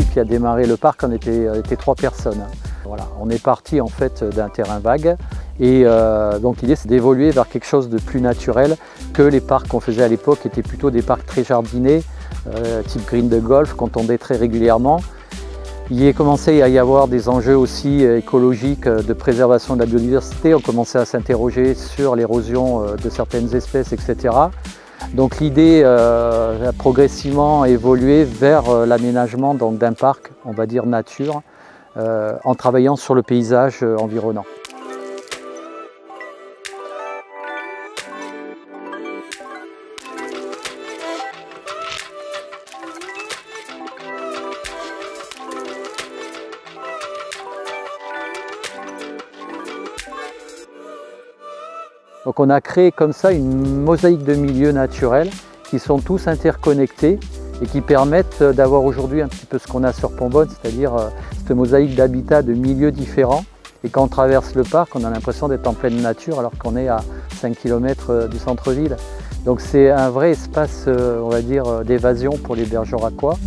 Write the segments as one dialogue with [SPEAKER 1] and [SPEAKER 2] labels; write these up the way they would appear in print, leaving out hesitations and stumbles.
[SPEAKER 1] qui a démarré le parc, on était 3 personnes. Voilà, on est parti en fait d'un terrain vague et donc l'idée c'est d'évoluer vers quelque chose de plus naturel que les parcs qu'on faisait à l'époque, qui étaient plutôt des parcs très jardinés, type green de golf, qu'on tondait très régulièrement. Il est commencé à y avoir des enjeux aussi écologiques de préservation de la biodiversité. On commençait à s'interroger sur l'érosion de certaines espèces, etc. Donc l'idée a progressivement évolué vers l'aménagement d'un parc, on va dire nature, en travaillant sur le paysage environnant. Donc on a créé comme ça une mosaïque de milieux naturels qui sont tous interconnectés et qui permettent d'avoir aujourd'hui un petit peu ce qu'on a sur Pombonne, c'est-à-dire cette mosaïque d'habitats de milieux différents. Et quand on traverse le parc, on a l'impression d'être en pleine nature alors qu'on est à 5 km du centre-ville. Donc c'est un vrai espace, on va dire, d'évasion pour les Bergeracois.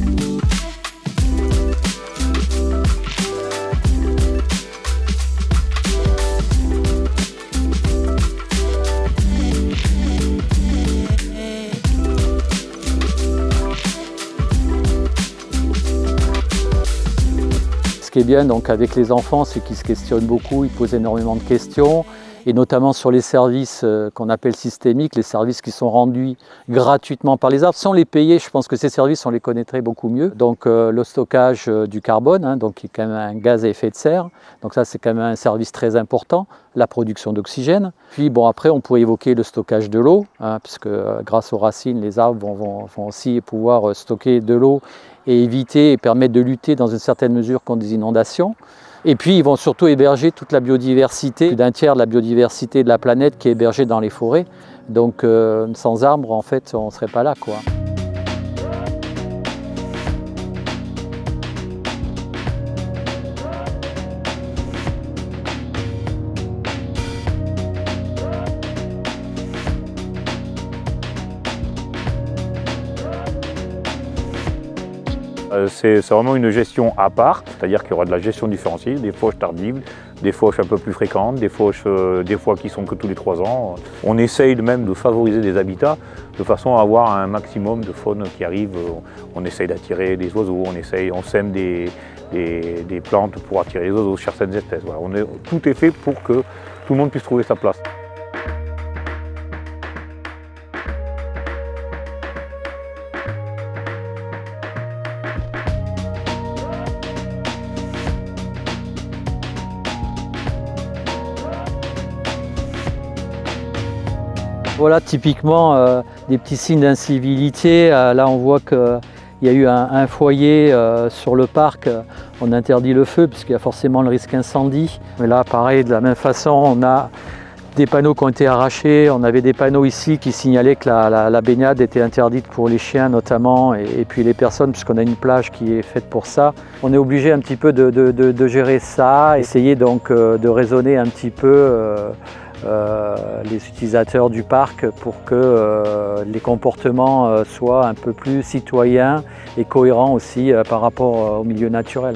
[SPEAKER 1] Ce qui est bien donc avec les enfants, c'est qu'ils se questionnent beaucoup, ils posent énormément de questions, et notamment sur les services qu'on appelle systémiques, les services qui sont rendus gratuitement par les arbres. Si on les payait, je pense que ces services, on les connaîtrait beaucoup mieux. Donc le stockage du carbone, hein, donc qui est quand même un gaz à effet de serre, donc ça c'est quand même un service très important, la production d'oxygène. Puis bon, après on pourrait évoquer le stockage de l'eau, hein, puisque grâce aux racines, les arbres vont aussi pouvoir stocker de l'eau et éviter et permettre de lutter dans une certaine mesure contre des inondations. Et puis ils vont surtout héberger toute la biodiversité, plus d'un tiers de la biodiversité de la planète qui est hébergée dans les forêts. Donc sans arbres, en fait, on ne serait pas là, quoi.
[SPEAKER 2] C'est vraiment une gestion à part, c'est-à-dire qu'il y aura de la gestion différenciée, des fauches tardives, des fauches un peu plus fréquentes, des fauches des fois qui sont que tous les 3 ans. On essaye même de favoriser des habitats de façon à avoir un maximum de faune qui arrive. On essaye d'attirer des oiseaux, on sème des plantes pour attirer les oiseaux, certaines espèces. Voilà. Tout est fait pour que tout le monde puisse trouver sa place.
[SPEAKER 1] Voilà typiquement des petits signes d'incivilité. Là on voit qu'il y a eu un foyer sur le parc. On interdit le feu puisqu'il y a forcément le risque incendie. Mais là pareil, de la même façon, on a des panneaux qui ont été arrachés. On avait des panneaux ici qui signalaient que la baignade était interdite pour les chiens notamment et puis les personnes, puisqu'on a une plage qui est faite pour ça. On est obligé un petit peu de gérer ça, essayer donc de raisonner un petit peu les utilisateurs du parc pour que les comportements soient un peu plus citoyens et cohérents aussi par rapport au milieu naturel.